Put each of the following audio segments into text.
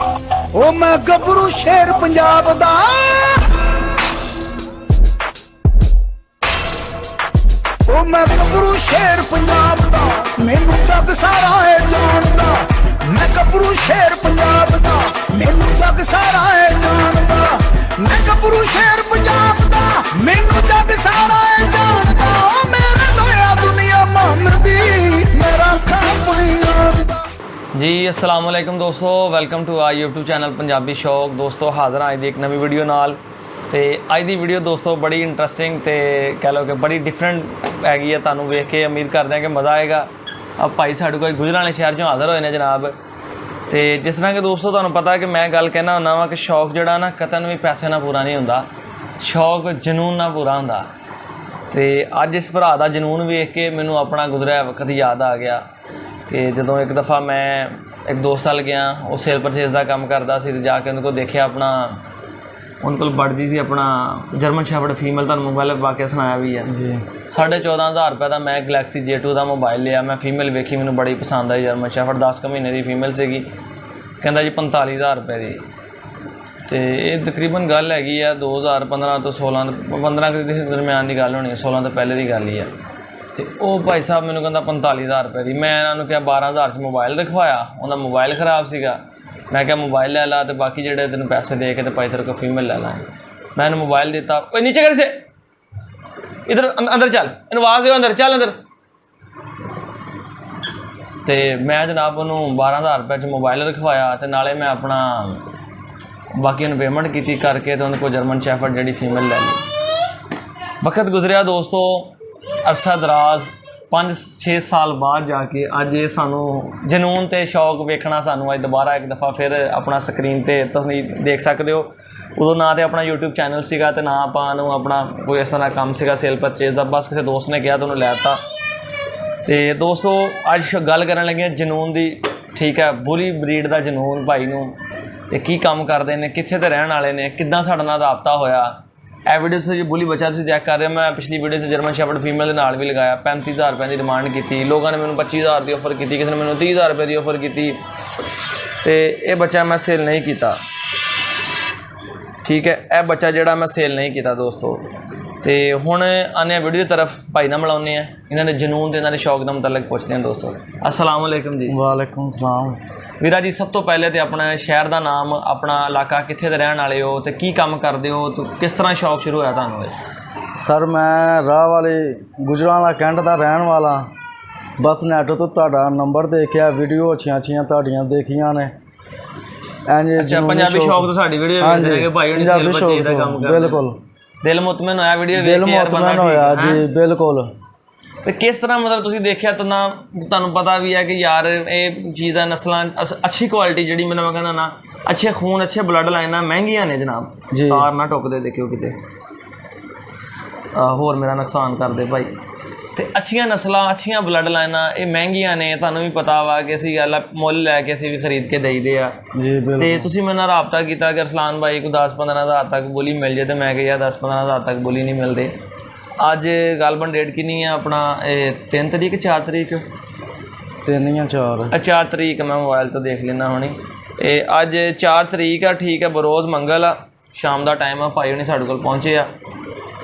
ओ मैं गबरू शेर पंजाब दा, ओ मैं गबरू शेर पंजाब दा, मैनू जग सारा है जानदा। मैं गबरू शेर पंजाब दा, मैनू जग सारा है जानदा। मैं गबरू शेर पंजाब दा, मैनू जग सारा है जानदा। ओ मेरे लोया दुनिया मानदी, मेरा खाप जी अस्सलाम वालेकुम दोस्तों, welcome to our YouTube channel Punjabi Shauq. दोस्तों हाज़र हाँ अज एक नवी वीडियो नाल। तो अज की वीडियो दोस्तों बड़ी इंटरस्टिंग तो कह लो कि बड़ी डिफरेंट हैगी है। तुहानूं वेख के उम्मीद करते हैं कि मज़ा आएगा। अब भाई साढ़े को गुजरावाले शहर चों हाज़र होए ने जनाब। तो जिस तरह कि दोस्तों तुहानूं पता है कि मैं गल कहना हुंदा वा कि शौक जिहड़ा ना कतन भी पैसे ना पूरा नहीं हुंदा, शौक जनून ना पूरा हुंदा। तो अज इस भरा दा जनून वेख के मैनूं अपना गुजरिया वक्त याद आ गया कि जदों एक दफ़ा मैं एक दोस्त नाल गया, वो सेल परचेज का काम करता सी, ते जाके उन्होंने को देखा अपना उन्होंने को बढ़ती सी अपना जर्मन शेफर्ड फीमेल। तुहानूं मोबाइल वाक़या सुनाया भी है जी। 14,500 रुपये का मैं गैलेक्सी J2 का मोबाइल लिया। मैं फीमेल वेखी, मैंने बड़ी पसंद आई जर्मन शेफर्ड। 10 क महीने की फीमेल सी, कहता जी 45,000 रुपये की। तो ये तकरीबन गल हैगी है 2015 तो 16 15 के दरम्यान की गल होनी है, 16 तो पहले की गल ही है। तो वह भाई साहब मैंने कहता 45,000 रुपये की। मैं इन्होंने क्या 12,000 मोबाइल रखवाया, उनका मोबाइल खराब सीगा। मैं क्या मोबाइल लै ला, तो बाकी जो तेन पैसे दे के तो भाई तेरे को फीमेल लै ला। मैंने मोबाइल दिता, कोई नीचे कर से इधर अंदर चल, आवाज़ दो अंदर चल अंदर। तो मैं जनाब उन्होंने 12,000 रुपये मोबाइल रखवाया, तो नाले मैं अपना बाकी उन्हें पेमेंट की करके तो उन्होंने को जर्मन शेफर्ड जी फीमेल लै ली। वक्त गुजरिया दोस्तों अरसा दराज 5-6 साल बाद जाके अज ये सानू जनून ते शौक वेखना सानू अज दोबारा एक दफ़ा फिर अपना स्क्रीन ते तुसीं देख सकते हो। उदों ना तो अपना यूट्यूब चैनल सीगा ते ना आपां अपना कोई इस तरह काम सीगा सेल परचेज का, बस किसी दोस्त ने कहा तो उन्होंने लैता। तो दोस्तों अज गल करन लगे जनून की, ठीक है, बुली ब्रीड का जनून भाई नूं ते की काम करते हैं, कित्थे ते रहण वाले ने, किद्दां साडे नाल राबता होया। ए वीडियो से जो बुली बच्चा तुसीं चैक कर रहे हो, मैं पिछली वीडियो से जर्मन शेफर्ड फीमेल के नाल भी लगाया। 35,000 रुपये की डिमांड की, लोगों ने मैंने 25,000 की ऑफर की, किसी ने मैंने 30,000 रुपये की ऑफर की। तो यह बच्चा मैं सेल नहीं किया, ठीक है, यह बच्चा जोड़ा मैं सेल नहीं किया दोस्तों। तो हुण आने वीडियो की तरफ भाई ना मिलाने हैं, इन्होंने जनून इन्होंने शौक का मतलब पूछते हैं दोस्तों। अस्सलाम वालेकुम जी। वालेकुम सलाम। वीरा जी सब तो पहले तो अपना शहर का नाम, अपना इलाका, कित्थे दे रहण वाले हो, तो की काम करते हो, तो किस तरह शौक शुरू होया तुहानूं? सर मैं राह वाली गुजरावाला कैंट का रहन वाला। बस नैट तो तुहाडा नंबर देखिया, वीडियो अच्छियां तुहाडियां देखियां ने। अच्छा, पंजाबी शौक तो साडी वीडियो वेखदे ने कि भाई हुण सेल परचेज दा काम करदे। बिल्कुल दिल मुतमइन होया वीडियो दिल वेख के यार, मुतमइन होया जी बिल्कुल। तो किस तरह मतलब तुसीं देखिया तो ना तुहानूं पता भी है कि यार ये चीज़ दा नस्लां अच्छी क्वालिटी जिहड़ी मैं कहना ना अच्छे खून अच्छे ब्लड लाइनां महंगियां ने जनाब। तार ना टुकदे देखियो किते होर मेरा नुकसान करदे भाई। तो अच्छियां नस्लां अच्छियां ब्लड लाइनां ये महंगियां ने, तुहानूं भी पता वा कि असीं गल मुੱਲ लैके असीं भी खरीद के देईदे आ जी। तो तुसीं मेरे नाल राबता कीता कि अरसलान भाई को 10-15 हज़ार तक बोली मिल जाए, तो मैं कहा 10-15 हज़ार तक बोली नहीं मिलते। अज गालबन डेट कितनी है अपना 3 तरीक 4 तरीक 3 या 4 4 तरीक मैं मोबाइल तो देख लेना होनी। अज 4 तरीक है, ठीक है, बरोज़ मंगल आ, शाम का टाइम आ। भाई उन्हें साढ़े कोल पहुँचे आ,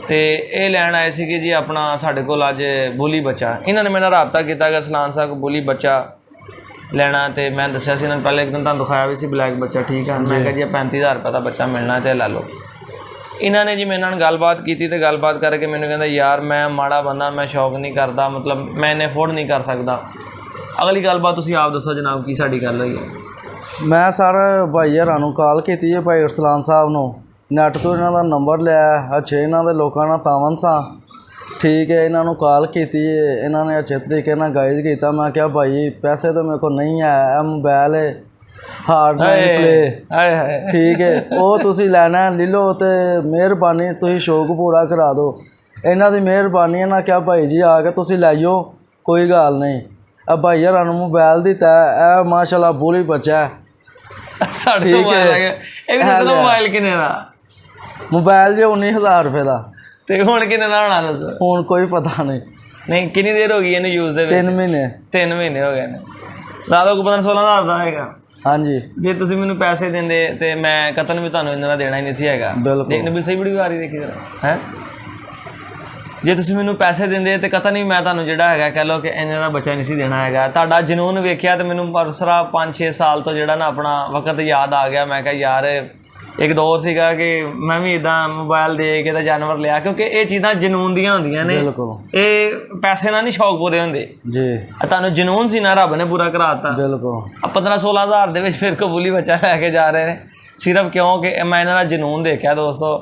तो ये लैन आए थे जी अपना साढ़े कोल अज बुली बच्चा। इन्होंने मेरे राबता किया कि अरसलान साहब बुली बच्चा लेना, तो मैं दसिया से इन्होंने पहले एक दिन तुहानूं दिखाया भी सी ब्लैक बच्चा, ठीक है। मैं कहा जी 35,000 रुपये का बच्चा मिलना, तो लै लो। इन्होंने जी मेरे नाल गलबात की, तो गलबात करके मैंने कहता यार मैं माड़ा बंदा, मैं शौक नहीं करता, मतलब मैं इन्हें अफोर्ड नहीं कर सकता। अगली गलबात तुसीं आप दसो जनाब की साडी गल होई है। मैं सर भाई हरां नूं कॉल की है, भाई अरसलान साहब नूं नैट तो इन्हों का नंबर लिया। अच्छे इन्हों के लोगों नाल तावन सा, ठीक है, इन्हों कॉल की, इन्होंने अच्छे तरीके नाल गाइड किया। मैं क्या भाई पैसे तो मेरे को नहीं है, मोबाइल है हार्ड प्ले, ठीक है, वो तुसीं लैना ले लो, तो मेहरबानी तुसीं शौक पूरा करा दो। इन्हों की मेहरबानी है ना, क्या भाई जी आके तुसीं लैओ, कोई गल नहीं। अब भाई हरां नूं मोबाइल दिता है, माशाल्लाह बुली बच्चा है, ठीक है। मोबाइल किन्ने दा? मोबाइल जो 19,000 रुपये का। तो हुण किन्ने दा होना दसो? हुण कोई पता नहीं। नहीं कितनी देर हो गई इन्हें यूज़ दे? 3 महीने। 3 महीने हो गए ने। ला लो को 15-16 हज़ार का आएगा। ਹਾਂਜੀ ਜੇ ਤੁਸੀਂ ਮੈਨੂੰ ਪੈਸੇ ਦਿੰਦੇ ਤੇ ਮੈਂ ਕਤਨ ਵੀ ਤੁਹਾਨੂੰ ਇਹਨਾਂ ਦਾ ਦੇਣਾ ਹੀ ਨਹੀਂ ਸੀ ਹੈਗਾ। ਬਿਲਕੁਲ। ਦੇਖ ਨਬੀਲ ਸਹੀ ਵੀਡੀਓ ਆ ਰਹੀ ਦੇਖੀ ਜਰਾ ਹੈ। ਜੇ ਤੁਸੀਂ ਮੈਨੂੰ ਪੈਸੇ ਦਿੰਦੇ ਤੇ ਕਤਨ ਵੀ ਮੈਂ ਤੁਹਾਨੂੰ ਜਿਹੜਾ ਹੈਗਾ ਕਹਿ ਲਓ ਕਿ ਇਹਨਾਂ ਦਾ ਬੱਚਾ ਨਹੀਂ ਸੀ ਦੇਣਾ ਹੈਗਾ। ਤੁਹਾਡਾ ਜਨੂਨ ਵੇਖਿਆ ਤੇ ਮੈਨੂੰ ਪਰਸਰਾ 5-6 ਸਾਲ ਤੋਂ ਜਿਹੜਾ ਨਾ ਆਪਣਾ ਵਕਤ ਯਾਦ ਆ ਗਿਆ। ਮੈਂ ਕਿਹਾ ਯਾਰ ਇੱਕ ਦੌਰ ਸੀਗਾ ਕਿ ਮੈਂ ਵੀ ਇਦਾਂ ਮੋਬਾਈਲ ਦੇ ਕੇ ਤਾਂ ਜਾਨਵਰ ਲਿਆ, ਕਿਉਂਕਿ ਇਹ ਚੀਜ਼ਾਂ ਜਨੂਨ ਦੀਆਂ ਹੁੰਦੀਆਂ ਨੇ, ਬਿਲਕੁਲ ਇਹ ਪੈਸੇ ਨਾਲ ਨਹੀਂ ਸ਼ੌਕ ਪੂਰੇ ਹੁੰਦੇ। ਜੀ ਤੁਹਾਨੂੰ ਜਨੂਨ ਸੀ ਨਾ, ਰੱਬ ਨੇ ਪੂਰਾ ਕਰਾਤਾ। ਬਿਲਕੁਲ 15-16 ਹਜ਼ਾਰ ਦੇ ਵਿੱਚ ਫਿਰ ਕਬੂਲੀ ਬੱਚਾ ਲੈ ਕੇ ਜਾ ਰਹੇ ਨੇ, ਸਿਰਫ ਕਿਉਂਕਿ ਮੈਂ ਇਹਨਾਂ ਦਾ ਜਨੂਨ ਦੇਖਿਆ ਦੋਸਤੋ।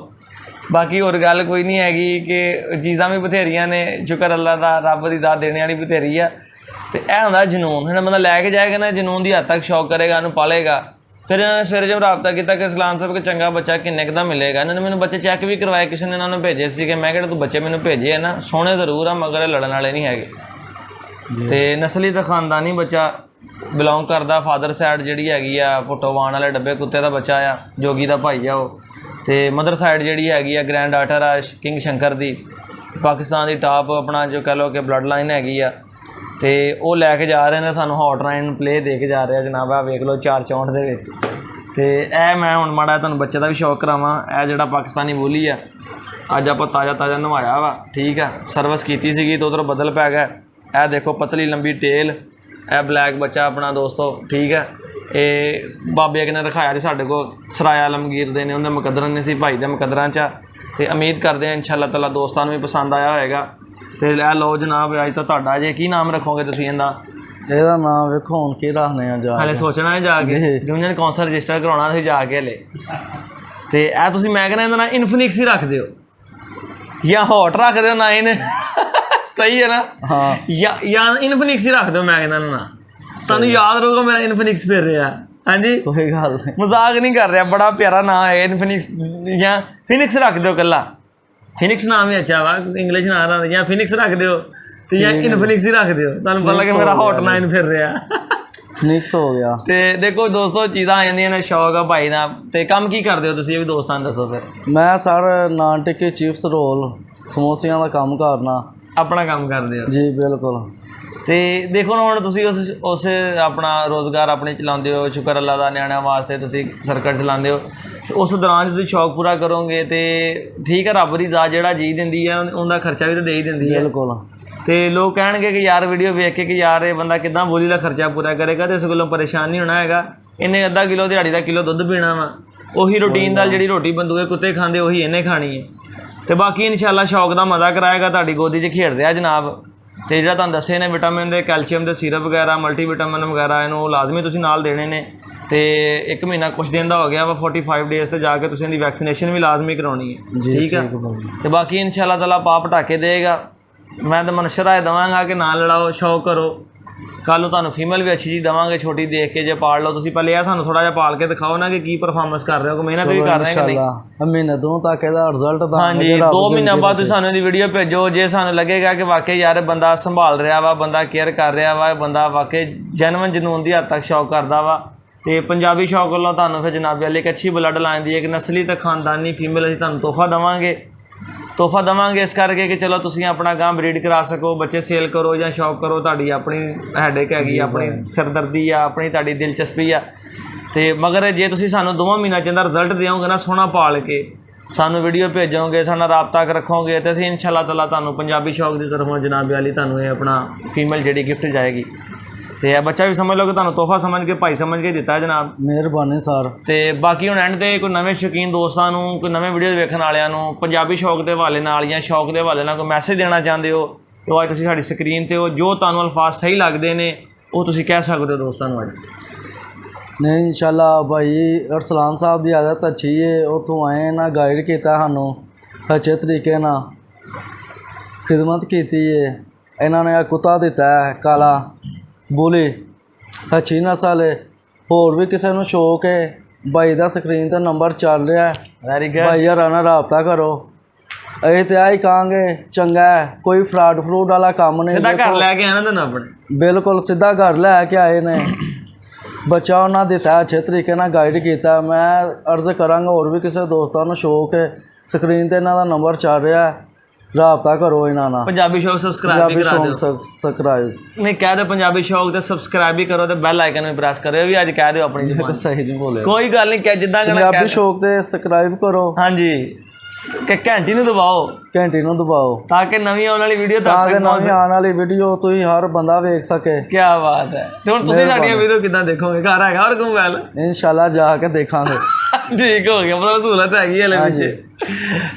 ਬਾਕੀ ਹੋਰ ਗੱਲ ਕੋਈ ਨਹੀਂ ਹੈਗੀ ਕਿ ਚੀਜ਼ਾਂ ਵੀ ਬਥੇਰੀਆਂ ਨੇ, ਸ਼ੁਕਰ ਅੱਲਾ ਦਾ, ਰੱਬ ਦੀ ਦਾਤ ਦੇਣੇ ਵਾਲੀ ਬਥੇਰੀ ਆ। ਤੇ ਇਹ ਹੁੰਦਾ ਜਨੂਨ, ਹੁਣ ਬੰਦਾ ਲੈ ਕੇ ਜਾਏਗਾ ਨਾ ਜਨੂਨ ਦੀ ਹੱਦ ਤੱਕ ਸ਼ੌਕ ਕਰੇਗਾ, ਉਹਨੂੰ ਪਾਲੇਗਾ। ਫਿਰ ਇਹਨਾਂ ਨੇ ਸਵੇਰੇ ਜਦ ਰਾਬਤਾ ਕੀਤਾ ਕਿ ਸਲਾਮ ਸਾਹਿਬ ਕਿ ਚੰਗਾ ਬੱਚਾ ਕਿੰਨੇ ਕੁ ਦਾ ਮਿਲੇਗਾ। ਇਹਨਾਂ ਨੇ ਮੈਨੂੰ ਬੱਚੇ ਚੈੱਕ ਵੀ ਕਰਵਾਏ, ਕਿਸੇ ਨੇ ਇਹਨਾਂ ਨੂੰ ਭੇਜੇ ਸੀ ਕਿ ਮੈਂ ਕਿਹੜਾ ਤੂੰ ਬੱਚੇ ਮੈਨੂੰ ਭੇਜੇ ਆ ਨਾ ਸੋਹਣੇ ਜ਼ਰੂਰ ਆ ਮਗਰ ਇਹ ਲੜਨ ਵਾਲੇ ਨਹੀਂ ਹੈਗੇ। ਤੇ ਨਸਲੀ ਤਾਂ ਖਾਨਦਾਨੀ ਬੱਚਾ ਬਿਲੋਂਗ ਕਰਦਾ। ਫਾਦਰ ਸਾਈਡ ਜਿਹੜੀ ਹੈਗੀ ਆ ਪੁੱਟੋਵਾਨ ਵਾਲੇ ਡੱਬੇ ਕੁੱਤੇ ਦਾ ਬੱਚਾ ਆ, ਜੋਗੀ ਦਾ ਭਾਈ ਆ ਉਹ। ਤੇ ਮਦਰ ਸਾਈਡ ਜਿਹੜੀ ਹੈਗੀ ਆ ਗ੍ਰੈਂਡ ਡਾਟਰ ਆ ਕਿੰਗ ਸ਼ੰਕਰ ਦੀ, ਪਾਕਿਸਤਾਨ ਦੀ ਟਾਪ ਆਪਣਾ ਜੋ ਕਹਿ ਲਓ ਕਿ ਬਲੱਡ ਲਾਈਨ ਹੈਗੀ ਆ। ਤੇ ਉਹ ਲੈ ਕੇ ਜਾ ਰਹੇ ਨੇ ਸਾਨੂੰ ਹੌਟਲਾਈਨ ਪਲੇ ਦੇ ਕੇ ਜਾ ਰਿਹਾ ਜਨਾਬ। ਆ ਵੇਖ ਲਓ 464 ਦੇ ਵਿੱਚ। ਤੇ ਇਹ ਮੈਂ ਹੁਣ ਮਾੜਾ ਤੁਹਾਨੂੰ ਬੱਚੇ ਦਾ ਵੀ ਸ਼ੌਕ ਕਰਾਵਾਂ। ਇਹ ਜਿਹੜਾ ਪਾਕਿਸਤਾਨੀ ਬੋਲੀ ਆ ਅੱਜ ਆਪਾਂ ਤਾਜ਼ਾ ਨਵਾਇਆ ਵਾ, ਠੀਕ ਆ। ਸਰਵਿਸ ਕੀਤੀ ਸੀਗੀ ਤਾਂ ਉਧਰੋਂ ਬਦਲ ਪੈ ਗਿਆ। ਇਹ ਦੇਖੋ ਪਤਲੀ ਲੰਬੀ ਟੇਲ, ਇਹ ਬਲੈਕ ਬੱਚਾ ਆਪਣਾ ਦੋਸਤੋ, ਠੀਕ ਹੈ। ਇਹ ਬਾਬੇ ਨੇ ਰਖਾਇਆ ਜੀ ਸਾਡੇ ਕੋਲ, ਸਰਾਇਆ ਆਲਮਗੀਰ ਦੇ ਨੇ, ਉਹਦੇ ਮੁਕੱਦਰਾਂ ਨੇ ਸੀ ਭਾਈ ਦੇ ਮੁਕੱਦਰਾਂ 'ਚ। ਤੇ ਉਮੀਦ ਕਰਦੇ ਹਾਂ ਇੰਸ਼ਾਅੱਲਾ ਤਾਲਾ ਦੋਸਤਾਂ ਨੂੰ ਵੀ ਪਸੰਦ ਆਇਆ ਹੋਏਗਾ। ਤੇ ਲੈ ਲਓ ਜਨਾਬ, ਅੱਜ ਤਾਂ ਤੁਹਾਡਾ ਜੇ ਕੀ ਨਾਮ ਰੱਖੋਗੇ ਤੁਸੀਂ ਇਹਦਾ ਨਾਮ ਵੇਖੋ ਹੁਣ ਕੀ ਰੱਖਨੇ ਆ ਜਾ ਹਲੇ ਸੋਚਣਾ ਹੈ ਜਾ ਕੇ ਯੂਨੀਅਨ ਕੌਂਸਲ ਰਜਿਸਟਰ ਕਰਾਉਣਾ ਤੁਸੀਂ ਜਾ ਕੇ ਹਲੇ। ਤੇ ਇਹ ਤੁਸੀਂ ਮੈਂ ਕਹਿੰਦਾ ਇਹਦਾ ਨਾਂ ਇਨਫਿਨਿਕਸ ਹੀ ਰੱਖ ਦਿਓ ਜਾਂ ਹੌਟ ਰੱਖ ਦਿਓ 9 ਸਹੀ ਹੈ ਨਾ। ਹਾਂ ਜਾਂ ਇਨਫਿਨਿਕਸ ਹੀ ਰੱਖ ਦਿਓ, ਮੈਂ ਕਹਿੰਦਾ ਨਾ ਤੁਹਾਨੂੰ ਯਾਦ ਰਹੂਗਾ ਮੇਰਾ ਇਨਫਿਨਿਕਸ ਫਿਰ ਰਿਹਾ। ਹਾਂਜੀ ਕੋਈ ਗੱਲ ਨਹੀਂ, ਮਜ਼ਾਕ ਨਹੀਂ ਕਰ ਰਿਹਾ, ਬੜਾ ਪਿਆਰਾ ਨਾਮ ਹੈ ਇਨਫਿਨਿਕਸ। ਜਾਂ ਫਿਨਿਕਸ ਰੱਖ ਦਿਓ ਇਕੱਲਾ, ਫਿਨਿਕਸ ਨਾਮ ਹੀ ਅੱਛਾ ਵਾ, ਇੰਗਲਿਸ਼ ਨਾਮ ਜਾਂ ਫਿਨਿਕਸ ਰੱਖ ਦਿਓ ਤੇ ਜਾਂ ਇਨਫਿਨਿਕਸ ਹੀ ਰੱਖ ਦਿਓ। ਤੁਹਾਨੂੰ ਪਤਾ ਲੱਗੇ ਮੇਰਾ ਹੌਟ 9 ਫਿਰ ਰਿਹਾ ਫਿਨਿਕਸ ਹੋ ਗਿਆ। ਤੇ ਦੇਖੋ ਦੋਸਤੋ ਚੀਜ਼ਾਂ ਆ ਜਾਂਦੀਆਂ ਨੇ, ਸ਼ੌਕ ਆ ਭਾਈ ਦਾ। ਤੇ ਕੰਮ ਕੀ ਕਰਦੇ ਹੋ ਤੁਸੀਂ, ਇਹ ਵੀ ਦੋਸਤਾਂ ਨੂੰ ਦੱਸੋ ਫਿਰ। ਮੈਂ ਸਰ ਨਾਨ ਟਿੱਕੀ ਚਿਪਸ ਰੋਲ ਸਮੋਸਿਆਂ ਦਾ ਕੰਮ ਕਰਨਾ। ਆਪਣਾ ਕੰਮ ਕਰਦੇ ਹੋ ਜੀ ਬਿਲਕੁਲ। ਤੇ ਦੇਖੋ ਨਾ ਹੁਣ ਤੁਸੀਂ ਉਸ ਆਪਣਾ ਰੋਜ਼ਗਾਰ ਆਪਣੇ ਚਲਾਉਂਦੇ ਹੋ, ਸ਼ੁਕਰ ਅੱਲਾ ਦਾ, ਨਿਆਣਿਆਂ ਵਾਸਤੇ ਤੁਸੀਂ ਸਰਕਟ ਚਲਾਉਂਦੇ ਹੋ। ਤੇ ਉਸ ਦੌਰਾਨ ਤੁਸੀਂ ਸ਼ੌਕ ਪੂਰਾ ਕਰੋਗੇ ਤੇ ਠੀਕ ਹੈ, ਰੱਬ ਦੀ ਜ਼ਾਤ ਜਿਹੜਾ ਜੀ ਦਿੰਦੀ ਹੈ ਉਹਦਾ ਖਰਚਾ ਵੀ ਤਾਂ ਦੇ ਹੀ ਦਿੰਦੀ ਹੈ। ਬਿਲਕੁਲ। ਤੇ ਲੋਕ ਕਹਿਣਗੇ ਕਿ ਯਾਰ ਵੀਡੀਓ ਵੇਖ ਕੇ ਕਿ ਯਾਰ ਇਹ ਬੰਦਾ ਕਿੱਦਾਂ ਬੋਲੀ ਦਾ ਖਰਚਾ ਪੂਰਾ ਕਰੇਗਾ। ਤੇ ਇਸ ਗੱਲੋਂ ਪਰੇਸ਼ਾਨ ਨਹੀਂ ਹੋਣਾ ਹੈਗਾ। ਇਹਨੇ ਅੱਧਾ ਕਿਲੋ ਦਿਹਾੜੀ ਦਾ ਕਿਲੋ ਦੁੱਧ ਪੀਣਾ ਵਾ, ਉਹੀ ਰੂਟੀਨ ਨਾਲ ਜਿਹੜੀ ਰੋਟੀ ਬੰਦੂਏ ਕੁੱਤੇ ਖਾਂਦੇ ਉਹੀ ਇਹਨੇ ਖਾਣੀ ਹੈ। ਤੇ ਬਾਕੀ ਇਨਸ਼ਾਅੱਲਾ ਸ਼ੌਕ ਦਾ ਮਜ਼ਾ ਕਰਾਏਗਾ, ਤੁਹਾਡੀ ਗੋਦੀ 'ਚ ਖੇਡ ਰਿਹਾ ਜਨਾਬ। ਤੇ ਜਿਹੜਾ ਤੁਹਾਨੂੰ ਦੱਸੇ ਨੇ ਵਿਟਾਮਿਨ ਦੇ, ਕੈਲਸ਼ੀਅਮ ਦੇ ਸਿਰਪ ਵਗੈਰਾ, ਮਲਟੀਵਿਟਾਮਿਨ ਵਗੈਰਾ, ਇਹਨੂੰ ਲਾਜ਼ਮੀ ਤੁਸੀਂ ਨਾਲ ਦੇਣੇ ਨੇ। ਤੇ 1 ਮਹੀਨਾ ਕੁਛ ਦਿਨ ਦਾ ਹੋ ਗਿਆ ਵਾ, 45 ਡੇਜ਼ ਤੇ ਜਾ ਕੇ ਤੁਸੀਂ ਇਹਦੀ ਵੈਕਸੀਨੇਸ਼ਨ ਵੀ ਲਾਜ਼ਮੀ ਕਰਾਉਣੀ ਹੈ, ਠੀਕ ਹੈ। ਤੇ ਬਾਕੀ ਇਨਸ਼ਾਅੱਲਾ ਤਾਲਾ ਪਾ ਪਟਾਕੇ ਦੇਗਾ। ਮੈਂ ਤਾਂ ਮਨਸ਼ਰਾ ਦੇਵਾਂਗਾ ਕਿ ਨਾ ਲੜਾਓ, ਸ਼ੌਕ ਕਰੋ। ਕੱਲ੍ਹ ਨੂੰ ਤੁਹਾਨੂੰ ਫੀਮੇਲ ਵੀ ਅੱਛੀ ਚੀਜ਼ ਦੇਵਾਂਗੇ ਛੋਟੀ ਦੇਖ ਕੇ, ਜੇ ਪਾਲ ਲਓ ਤੁਸੀਂ। ਪਹਿਲੇ ਆ ਸਾਨੂੰ ਥੋੜ੍ਹਾ ਜਿਹਾ ਪਾਲ ਕੇ ਦਿਖਾਓ ਨਾ ਕਿ ਕੀ ਪਰਫਾਰਮੈਂਸ ਕਰ ਰਹੇ ਹੋ, ਕਿ ਮਿਹਨਤ ਵੀ ਕਰ ਰਹੇ ਕਿ ਨਹੀਂ। ਮਹੀਨੇ ਦੋ ਤੱਕ ਇਹਦਾ ਰਿਜ਼ਲਟ ਤਾਂ ਹਾਂਜੀ 2 ਮਹੀਨਿਆਂ ਬਾਅਦ ਤੁਸੀਂ ਸਾਨੂੰ ਇਹਦੀ ਵੀਡੀਓ ਭੇਜੋ। ਜੇ ਸਾਨੂੰ ਲੱਗੇਗਾ ਕਿ ਵਾਕਈ ਯਾਰ ਬੰਦਾ ਸੰਭਾਲ ਰਿਹਾ ਵਾ, ਬੰਦਾ ਕੇਅਰ ਕਰ ਰਿਹਾ ਵਾ, ਬੰਦਾ ਵਾਕਈ ਜੈਨੂਇਨ ਜਨੂਨ ਦੀ ਹੱਦ ਤੱਕ ਸ਼ੌਕ ਕਰਦਾ ਵਾ, ਤੇ ਪੰਜਾਬੀ ਸ਼ੌਕ ਵੱਲੋਂ ਤੁਹਾਨੂੰ ਫਿਰ ਜਨਾਬ ਵਾਲੀ ਇੱਕ ਅੱਛੀ ਬਲੱਡ ਲਾਈਨ ਦੀ ਇੱਕ ਨਸਲੀ ਤੇ ਖਾਨਦਾਨੀ ਫੀਮੇਲ ਅਸੀਂ ਤੁਹਾਨੂੰ ਤੋਹਫਾ ਦੇਵਾਂਗੇ ਇਸ ਕਰਕੇ ਕਿ ਚਲੋ ਤੁਸੀਂ ਆਪਣਾ ਗਾਂ ਬਰੀਡ ਕਰਾ ਸਕੋ, ਬੱਚੇ ਸੇਲ ਕਰੋ ਜਾਂ ਸ਼ੌਕ ਕਰੋ। ਤੁਹਾਡੀ ਆਪਣੀ ਹੈਡੇਕ ਹੈਗੀ, ਆਪਣੀ ਸਿਰਦਰਦੀ ਆ, ਆਪਣੀ ਤੁਹਾਡੀ ਦਿਲਚਸਪੀ ਆ। ਤੇ ਮਗਰ ਜੇ ਤੁਸੀਂ ਸਾਨੂੰ 2 ਮਹੀਨਿਆਂ ਚ ਅੰਦਰ ਰਿਜ਼ਲਟ ਦਿਓਗੇ ਨਾ ਸੋਹਣਾ ਪਾਲ ਕੇ, ਸਾਨੂੰ ਵੀਡੀਓ ਭੇਜੋਗੇ, ਸਾਡਾ ਰਾਬਤਾ ਰੱਖੋਗੇ, ਤੇ ਅਸੀਂ ਇਨਸ਼ਾਅੱਲਾ ਤਾਲਾ ਤੁਹਾਨੂੰ ਪੰਜਾਬੀ ਸ਼ੌਕ ਦੀ ਤਰਫੋਂ ਜਨਾਬ ਵਾਲੀ ਤੁਹਾਨੂੰ ਇਹ ਆਪਣਾ ਫੀਮੇਲ ਜਿਹੜੀ ਗਿਫਟ ਜਾਏਗੀ। ਤੇ ਇਹ ਬੱਚਾ ਵੀ ਸਮਝ ਲਓ ਕਿ ਤੁਹਾਨੂੰ ਤੋਹਫਾ ਸਮਝ ਕੇ, ਭਾਈ ਸਮਝ ਕੇ ਦਿੱਤਾ ਜਨਾਬ। ਮਿਹਰਬਾਨੀ ਸਰ। ਤੇ ਬਾਕੀ ਹੁਣ ਐਂਡ ਤੇ ਕੋਈ ਨਵੇਂ ਸ਼ੌਕੀਨ ਦੋਸਤਾਂ ਨੂੰ, ਕੋਈ ਨਵੇਂ ਵੀਡੀਓ ਵੇਖਣ ਵਾਲਿਆਂ ਨੂੰ ਪੰਜਾਬੀ ਸ਼ੌਕ ਦੇ ਹਵਾਲੇ ਨਾਲ ਜਾਂ ਸ਼ੌਕ ਦੇ ਹਵਾਲੇ ਨਾਲ ਕੋਈ ਮੈਸੇਜ ਦੇਣਾ ਚਾਹੁੰਦੇ ਹੋ ਤਾਂ ਅੱਜ ਤੁਸੀਂ ਸਾਡੀ ਸਕਰੀਨ 'ਤੇ ਜੋ ਤੁਹਾਨੂੰ ਅਲਫਾਜ਼ ਸਹੀ ਲੱਗਦੇ ਨੇ ਉਹ ਤੁਸੀਂ ਕਹਿ ਸਕਦੇ ਹੋ ਦੋਸਤਾਂ ਨੂੰ ਅੱਜ। ਨਹੀਂ ਇੰਸ਼ਾਅੱਲਾ ਭਾਈ ਅਰਸਲਾਨ ਸਾਹਿਬ ਦੀ ਆਦਤ ਅੱਛੀ ਹੈ, ਉੱਥੋਂ ਆਏ ਨਾ ਗਾਈਡ ਕੀਤਾ ਸਾਨੂੰ ਅੱਛੇ ਤਰੀਕੇ ਨਾਲ, ਖਿਦਮਤ ਕੀਤੀ ਹੈ। ਇਹਨਾਂ ਨੇ ਕੁੱਤਾ ਦਿੱਤਾ ਹੈ ਕਾਲਾ ਬੋਲੀ, ਅੱਛੀ ਨਸਲ ਹੈ। ਹੋਰ ਵੀ ਕਿਸੇ ਨੂੰ ਸ਼ੌਕ ਹੈ ਭਾਈ ਦਾ ਸਕਰੀਨ 'ਤੇ ਨੰਬਰ ਚੱਲ ਰਿਹਾ, ਵੈਰੀ ਗੁੱਡ ਭਾਈ ਯਾਰਾਂ ਨਾਲ ਰਾਬਤਾ ਕਰੋ। ਅਸੀਂ ਤਾਂ ਆਹੀ ਕਹਾਂਗੇ ਚੰਗਾ ਹੈ, ਕੋਈ ਫਰਾਡ ਫਰੂਡ ਵਾਲਾ ਕੰਮ ਨਹੀਂ। ਸਿੱਧਾ ਘਰ ਲੈ ਕੇ ਆਣਾ ਤੁਹਾਨੂੰ ਆਪਣੇ, ਬਿਲਕੁਲ ਸਿੱਧਾ ਘਰ ਲੈ ਕੇ ਆਏ ਨੇ। ਬੱਚਾ ਉਹਨਾਂ ਦਿੱਤਾ, ਅੱਛੇ ਤਰੀਕੇ ਨਾਲ ਗਾਈਡ ਕੀਤਾ। ਮੈਂ ਅਰਜ਼ ਕਰਾਂਗਾ ਹੋਰ ਵੀ ਕਿਸੇ ਦੋਸਤਾਂ ਨੂੰ ਸ਼ੌਕ ਹੈ, ਸਕਰੀਨ 'ਤੇ ਇਹਨਾਂ ਦਾ ਨੰਬਰ ਚੱਲ ਰਿਹਾ, ਰਾਬਤਾ ਕਰੋ ਇਹਨਾਂ ਨਾਲ। ਪੰਜਾਬੀ ਸ਼ੌਕ ਸਬਸਕ੍ਰਾਈਬ ਵੀ ਪੰਜਾਬੀ ਕਰਾ ਦਿਓ। ਸ਼ੌਕ ਸਬਸਕ੍ਰਾਈਬ ਨਹੀਂ ਕਹਿ ਦਿਓ ਪੰਜਾਬੀ ਸ਼ੌਕ ਤੇ ਸਬਸਕ੍ਰਾਈਬ ਵੀ ਕਰੋ ਤੇ ਬੈਲ ਆਈਕਨ ਵੀ ਪ੍ਰੈਸ ਕਰਿਓ, ਇਹ ਵੀ ਅੱਜ ਕਹਿ ਦਿਓ ਆਪਣੀ ਜ਼ੁਬਾਨ। ਸਹੀ ਨਹੀਂ ਬੋਲਿਆ। ਕੋਈ ਗੱਲ ਨਹੀਂ, ਕਹਿ ਜਿੱਦਾਂ ਕਹਿਣਾ ਪੰਜਾਬੀ ਕਹਿ। ਸ਼ੌਕ ਤੇ ਸਬਸਕ੍ਰਾਈਬ ਕਰੋ। ਹਾਂਜੀ, ਕਿ ਘੰਟੀ ਨੂੰ ਦਬਾਓ ਘੰਟੀ ਨੂੰ ਦਬਾਓ ਤਾਂ ਕਿ ਨਵੀਂ ਆਉਣ ਵਾਲੀ ਵੀਡੀਓ ਤਾਂ ਤੱਕ ਕਿ ਨਵੀਂ ਆਉਣ ਵਾਲੀ ਵੀਡੀਓ ਤੁਸੀਂ ਹਰ ਬੰਦਾ ਵੇਖ ਸਕੇ। ਕੀ ਬਾਤ ਹੈ। ਤੇ ਹੁਣ ਤੁਸੀਂ ਸਾਡੀਆਂ ਵੀਡੀਓ ਕਿੱਦਾਂ ਦੇਖੋਗੇ? ਘਰ ਹੈਗਾ ਹੋਰ ਕੋਈ ਮੋਬਾਈਲ? ਇਨਸ਼ਾਅੱਲਾ ਜਾ ਕੇ ਦੇਖਾਂਗੇ। ਠੀਕ ਹੋ ਗਿਆ, ਮਤਲਬ ਸਹੂਲਤ ਹੈਗੀ ਹਲੇ ਪਿੱਛੇ।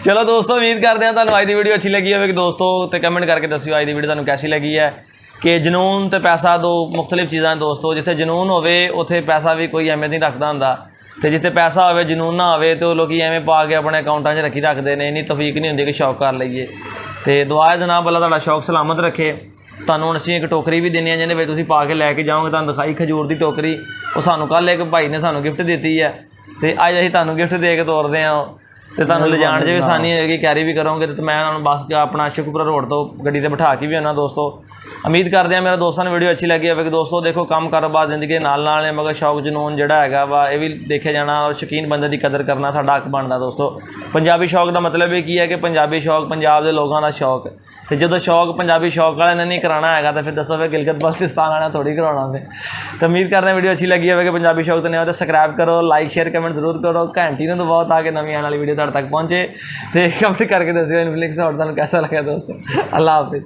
ਚਲੋ ਦੋਸਤੋ, ਉਮੀਦ ਕਰਦੇ ਹਾਂ ਤੁਹਾਨੂੰ ਅੱਜ ਦੀ ਵੀਡੀਓ ਅੱਛੀ ਲੱਗੀ ਹੋਵੇਗੀ ਦੋਸਤੋ, ਤੇ ਕਮੈਂਟ ਕਰਕੇ ਦੱਸਿਓ ਅੱਜ ਦੀ ਵੀਡੀਓ ਤੁਹਾਨੂੰ ਕੈਸੀ ਲੱਗੀ ਹੈ। ਕਿ ਜਨੂਨ ਤੇ ਪੈਸਾ ਦੋ ਮੁਖਤਲਿਫ ਚੀਜ਼ਾਂ ਦੋਸਤੋ। ਜਿੱਥੇ ਜਨੂਨ ਹੋਵੇ ਉੱਥੇ ਪੈਸਾ ਵੀ ਕੋਈ ਅਹਿਮੀਅਤ ਨਹੀਂ ਰੱਖਦਾ ਹੁੰਦਾ, ਤੇ ਜਿੱਥੇ ਪੈਸਾ ਹੋਵੇ ਜਨੂਨ ਨਾ ਹੋਵੇ ਤੇ ਉਹ ਲੋਕੀ ਐਵੇਂ ਪਾ ਕੇ ਆਪਣੇ ਅਕਾਊਂਟਾਂ 'ਚ ਰੱਖੀ ਰੱਖਦੇ ਨੇ। ਇੰਨੀ ਤੌਫੀਕ ਨਹੀਂ ਹੁੰਦੀ ਕਿ ਸ਼ੌਕ ਕਰ ਲਈਏ। ਤੇ ਦੁਆ ਹੈ ਜਨਾਬ ਅੱਲਾ ਤੁਹਾਡਾ ਸ਼ੌਕ ਸਲਾਮਤ ਰੱਖੇ। ਤੁਹਾਨੂੰ ਹੁਣ ਅਸੀਂ ਇੱਕ ਟੋਕਰੀ ਵੀ ਦਿੰਦੇ ਹਾਂ ਜਿਹਦੇ ਵਿੱਚ ਤੁਸੀਂ ਪਾ ਕੇ ਲੈ ਕੇ ਜਾਓਗੇ। ਤੁਹਾਨੂੰ ਦਿਖਾਈ ਖਜੂਰ ਦੀ ਟੋਕਰੀ, ਉਹ ਸਾਨੂੰ ਕੱਲ੍ਹ ਇੱਕ ਭਾਈ ਨੇ ਸਾਨੂੰ ਗਿਫਟ ਦਿੱਤੀ ਹੈ, ਤੇ ਅੱਜ ਅਸੀਂ ਤੁਹਾਨੂੰ ਗਿਫਟ ਦੇ ਕੇ ਤੋਰਦੇ ਹਾਂ। ਤੇ ਤੁਹਾਨੂੰ ਲਿਜਾਣ 'ਚ ਵੀ ਆਸਾਨੀ ਹੋਏਗੀ, ਕੈਰੀ ਵੀ ਕਰੋਗੇ। ਤੇ ਮੈਂ ਉਹਨਾਂ ਨੂੰ ਬਸ ਆਪਣਾ ਸ਼ੁਕਰਪੁਰਾ ਰੋਡ ਤੋਂ ਗੱਡੀ 'ਤੇ ਬਿਠਾ ਕੇ ਵੀ ਆਉਣਾ ਦੋਸਤੋ। ਉਮੀਦ ਕਰਦੇ ਹਾਂ ਮੇਰੇ ਦੋਸਤਾਂ ਨੂੰ ਵੀਡੀਓ ਅੱਛੀ ਲੱਗੀ ਹੋਵੇਗੀ ਦੋਸਤੋ। ਦੇਖੋ ਕੰਮ ਕਾਰੋਬਾਰ ਜ਼ਿੰਦਗੀ ਦੇ ਨਾਲ ਨਾਲ ਨੇ, ਮਗਰ ਸ਼ੌਕ ਜਨੂਨ ਜਿਹੜਾ ਹੈਗਾ ਵਾ ਇਹ ਵੀ ਦੇਖਿਆ ਜਾਣਾ, ਔਰ ਸ਼ੌਕੀਨ ਬੰਦੇ ਦੀ ਕਦਰ ਕਰਨਾ ਸਾਡਾ ਹੱਕ ਬਣਦਾ ਦੋਸਤੋ। ਪੰਜਾਬੀ ਸ਼ੌਕ ਦਾ ਮਤਲਬ ਇਹ ਕੀ ਹੈ ਕਿ ਪੰਜਾਬੀ ਸ਼ੌਕ ਪੰਜਾਬ ਦੇ ਲੋਕਾਂ ਦਾ ਸ਼ੌਕ। ਤੇ ਜਦੋਂ ਸ਼ੌਕ ਪੰਜਾਬੀ ਸ਼ੌਕ ਵਾਲਿਆਂ ਨੇ ਨਹੀਂ ਕਰਾਉਣਾ ਹੈਗਾ ਤਾਂ ਫਿਰ ਦੱਸੋ ਫਿਰ ਗਿਲਗਿਤ ਬਲਤਿਸਤਾਨ ਵਾਲਿਆਂ ਥੋੜ੍ਹੀ ਕਰਾਉਣਾ ਫਿਰ। ਤਾਂ ਉਮੀਦ ਕਰਦੇ ਹਾਂ ਵੀਡੀਓ ਅੱਛੀ ਲੱਗੀ ਹੋਵੇਗੀ। ਪੰਜਾਬੀ ਸ਼ੌਕ ਤੇ ਨਹੀਂ ਹੋ ਤਾਂ ਸਬਸਕ੍ਰਾਈਬ ਕਰੋ, ਲਾਈਕ ਸ਼ੇਅਰ ਕਮੈਂਟ ਜ਼ਰੂਰ ਕਰੋ, ਘੰਟੀ ਨੂੰ ਦਬਾਓ ਤਾਂ ਕਿ ਨਵੀਂ ਆਉਣ ਵਾਲੀ ਵੀਡੀਓ ਤੁਹਾਡੇ ਤੱਕ ਪਹੁੰਚੇ। ਤੇ ਕਮੈਂਟ ਕਰਕੇ ਦੱਸਿਓ ਇਨਫਲਿਕਸ ਹੋਰ ਤੁਹਾਨੂੰ ਕੈਸਾ ਲੱਗਾ ਦੋਸਤੋ। ਅੱਲਾ ਹਾਫਿਜ਼।